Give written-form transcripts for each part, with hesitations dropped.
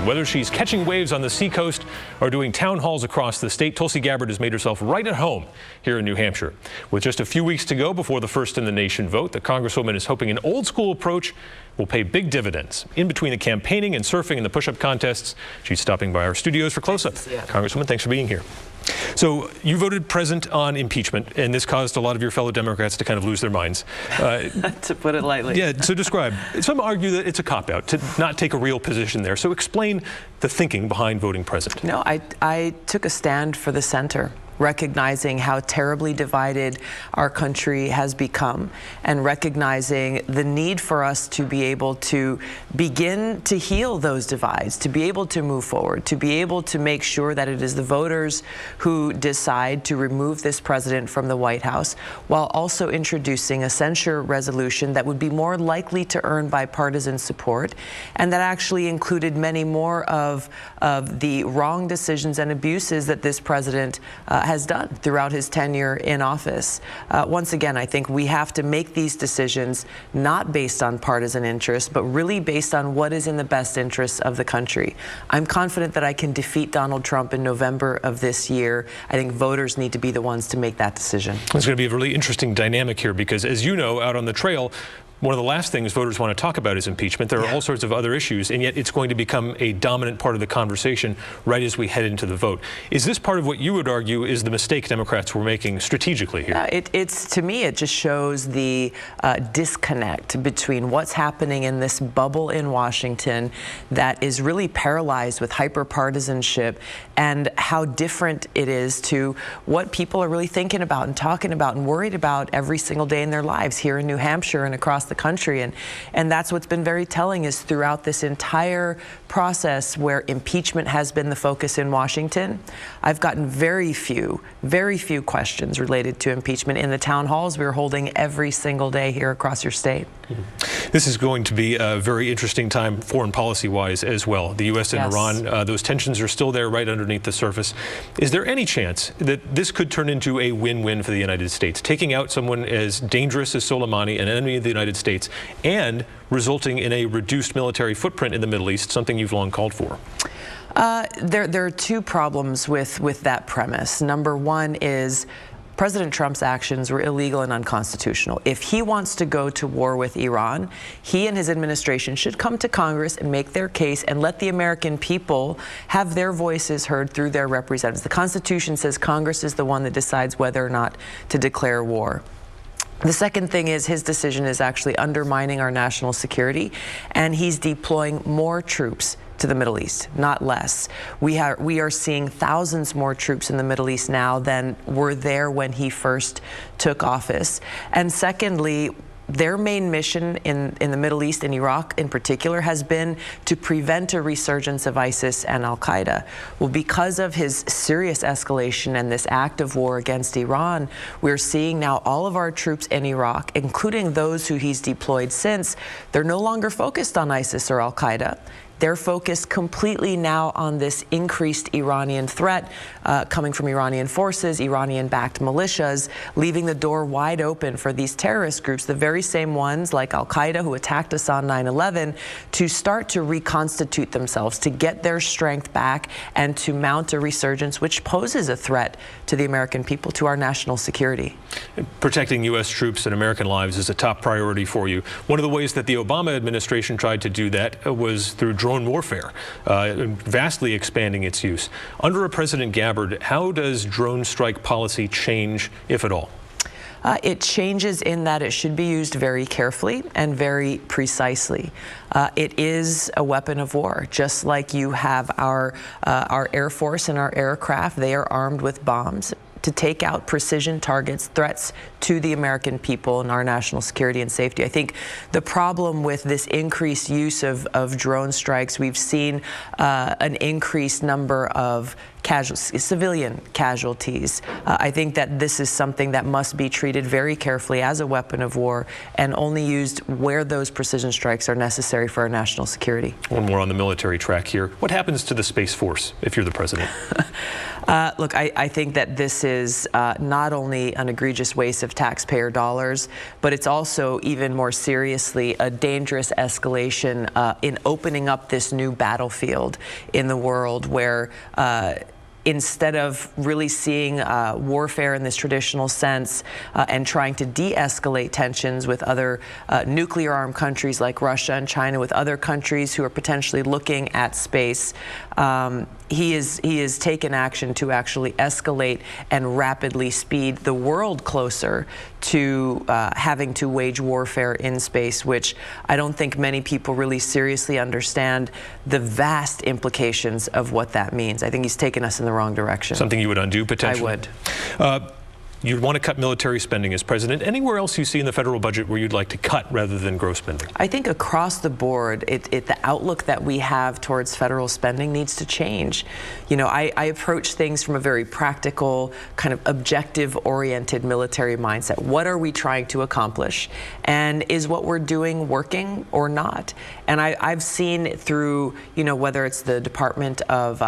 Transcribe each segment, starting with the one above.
Whether she's catching waves on the seacoast or doing town halls across the state, Tulsi Gabbard has made herself right at home here in New Hampshire. With just a few weeks to go before the first in the nation vote, the Congresswoman is hoping an old school approach will pay big dividends. In between the campaigning and surfing and the push-up contests, she's stopping by our studios for close-up. Congresswoman, thanks for being here. So you voted present on impeachment, and this caused a lot of your fellow Democrats to kind of lose their minds. To put it lightly. Yeah, so describe. Some argue that it's a cop-out to not take a real position there. So explain the thinking behind voting present. No, I took a stand for the center, recognizing how terribly divided our country has become and recognizing the need for us to be able to begin to heal those divides, to be able to move forward, to be able to make sure that it is the voters who decide to remove this president from the White House, while also introducing a censure resolution that would be more likely to earn bipartisan support and that actually included many more of the wrong decisions and abuses that this president has done throughout his tenure in office. Once again, I think we have to make these decisions not based on partisan interests, but really based on what is in the best interests of the country. I'm confident that I can defeat Donald Trump in November of this year. I think voters need to be the ones to make that decision. It's going to be a really interesting dynamic here because, as you know, out on the trail, one of the last things voters want to talk about is impeachment. There are all sorts of other issues, and yet it's going to become a dominant part of the conversation right as we head into the vote. Is this part of what you would argue is the mistake Democrats were making strategically here? To me, it just shows the disconnect between what's happening in this bubble in Washington that is really paralyzed with hyper-partisanship and how different it is to what people are really thinking about and talking about and worried about every single day in their lives here in New Hampshire and across the country. And that's what's been very telling is throughout this entire process where impeachment has been the focus in Washington, I've gotten very few questions related to impeachment in the town halls we're holding every single day here across your state. This is going to be a very interesting time foreign policy-wise as well. The U.S. and Iran, those tensions are still there right underneath the surface. Is there any chance that this could turn into a win-win for the United States, taking out someone as dangerous as Soleimani, an enemy of the United States, and resulting in a reduced military footprint in the Middle East, something you've long called for? There are two problems with that premise. Number one is President Trump's actions were illegal and unconstitutional. If he wants to go to war with Iran, he and his administration should come to Congress and make their case and let the American people have their voices heard through their representatives. The Constitution says Congress is the one that decides whether or not to declare war. The second thing is his decision is actually undermining our national security, and he's deploying more troops to the Middle East, not less. We are seeing thousands more troops in the Middle East now than were there when he first took office. And secondly, their main mission in the Middle East, in Iraq in particular, has been to prevent a resurgence of ISIS and al-Qaeda. Well, because of his serious escalation and this act of war against Iran, we're seeing now all of our troops in Iraq, including those who he's deployed since, they're no longer focused on ISIS or al-Qaeda. They're focused completely now on this increased Iranian threat coming from Iranian forces, Iranian-backed militias, leaving the door wide open for these terrorist groups, the very same ones like al-Qaeda who attacked us on 9/11, to start to reconstitute themselves, to get their strength back and to mount a resurgence which poses a threat to the American people, to our national security. Protecting U.S. troops and American lives is a top priority for you. One of the ways that the Obama administration tried to do that was through drone warfare, vastly expanding its use. Under a President Gabbard, how does drone strike policy change, if at all? It changes in that it should be used very carefully and very precisely. It is a weapon of war, just like you have our Air Force and our aircraft. They are armed with bombs to take out precision targets, threats to the American people and our national security and safety. I think the problem with this increased use of drone strikes, we've seen an increased number of civilian casualties. I think that this is something that must be treated very carefully as a weapon of war and only used where those precision strikes are necessary for our national security. One more on the military track here. What happens to the Space Force if you're the president? Look, I think that this is not only an egregious waste of taxpayer dollars, but it's also even more seriously a dangerous escalation in opening up this new battlefield in the world where instead of really seeing warfare in this traditional sense and trying to de-escalate tensions with other nuclear-armed countries like Russia and China, with other countries who are potentially looking at space, he has taken action to actually escalate and rapidly speed the world closer to having to wage warfare in space, which I don't think many people really seriously understand the vast implications of what that means. I think he's taken us in the wrong direction. Something you would undo potentially? I would. You'd want to cut military spending as president. Anywhere else you see in the federal budget where you'd like to cut rather than grow spending? I think across the board, the outlook that we have towards federal spending needs to change. You know, I approach things from a very practical, kind of objective-oriented military mindset. What are we trying to accomplish? And is what we're doing working or not? And I've seen through, you know, whether it's the Department of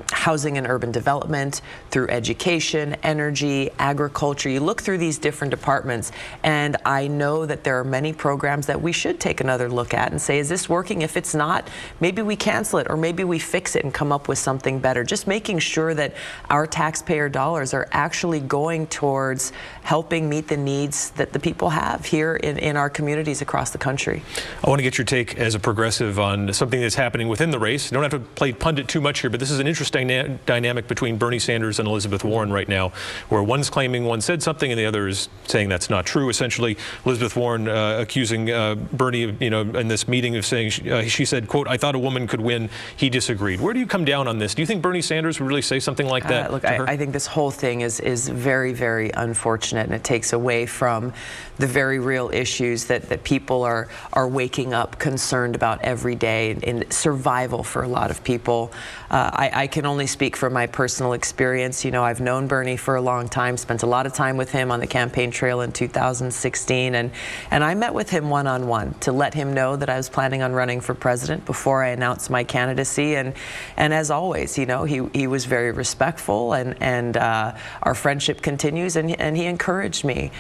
Housing and Urban Development, through education, energy, agriculture, you look through these different departments, and I know that there are many programs that we should take another look at and say, is this working? If it's not, maybe we cancel it, or maybe we fix it and come up with something better. Just making sure that our taxpayer dollars are actually going towards helping meet the needs that the people have here in our communities across the country. I want to get your take as a progressive on something that's happening within the race. You don't have to play pundit too much here, but this is an interesting dynamic between Bernie Sanders and Elizabeth Warren right now, where one's claiming one said something and the other is saying that's not true. Essentially, Elizabeth Warren accusing Bernie, you know, in this meeting of saying she said, quote, "I thought a woman could win." He disagreed. Where do you come down on this? Do you think Bernie Sanders would really say something like that? Look, I think this whole thing is very, very unfortunate, and it takes away from the very real issues that people are waking up concerned about every day in survival for a lot of people. I can only speak from my personal experience. You know, I've known Bernie for a long time, spent a lot of time with him on the campaign trail in 2016, and I met with him one-on-one to let him know that I was planning on running for president before I announced my candidacy, and as always, you know, he was very respectful, and our friendship continues, and he encouraged me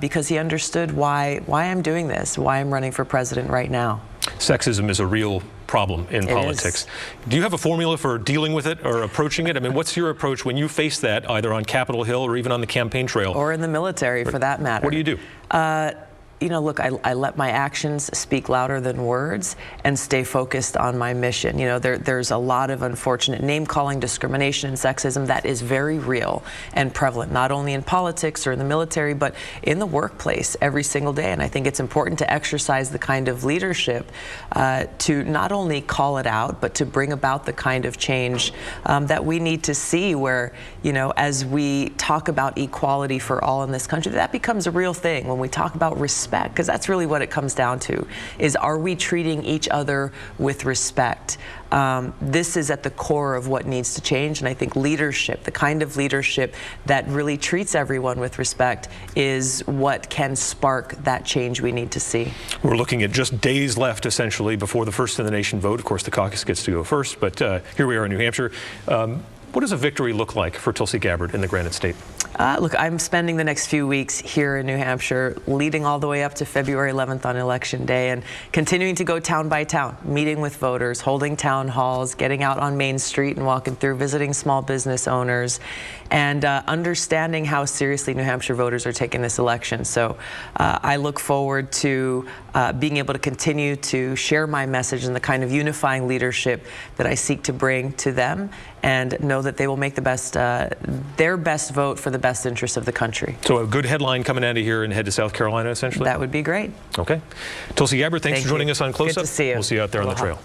because he understood why I'm doing this, why I'm running for president right now. Sexism is a real problem in politics. Do you have a formula for dealing with it or approaching it? I mean, what's your approach when you face that, either on Capitol Hill or even on the campaign trail? Or in the military, for that matter. What do you do? You know, look, I let my actions speak louder than words and stay focused on my mission. You know, there's a lot of unfortunate name-calling, discrimination, and sexism that is very real and prevalent, not only in politics or in the military, but in the workplace every single day. And I think it's important to exercise the kind of leadership to not only call it out, but to bring about the kind of change that we need to see where, you know, as we talk about equality for all in this country, that becomes a real thing. When we talk about respect, because that's really what it comes down to, is are we treating each other with respect? This is at the core of what needs to change, and I think leadership, the kind of leadership that really treats everyone with respect, is what can spark that change we need to see. We're looking at just days left, essentially, before the first in the nation vote. Of course, the caucus gets to go first, but here we are in New Hampshire. What does a victory look like for Tulsi Gabbard in the Granite State? Look, I'm spending the next few weeks here in New Hampshire, leading all the way up to February 11th on Election Day, and continuing to go town by town, meeting with voters, holding town halls, getting out on Main Street and walking through, visiting small business owners, and understanding how seriously New Hampshire voters are taking this election. So I look forward to being able to continue to share my message and the kind of unifying leadership that I seek to bring to them, and know that they will make the best, their best vote for the best interest of the country. So a good headline coming out of here and head to South Carolina, essentially? That would be great. Okay. Tulsi Gabbard, thanks for joining us on Close Up. Good to see you. We'll see you out there on the trail.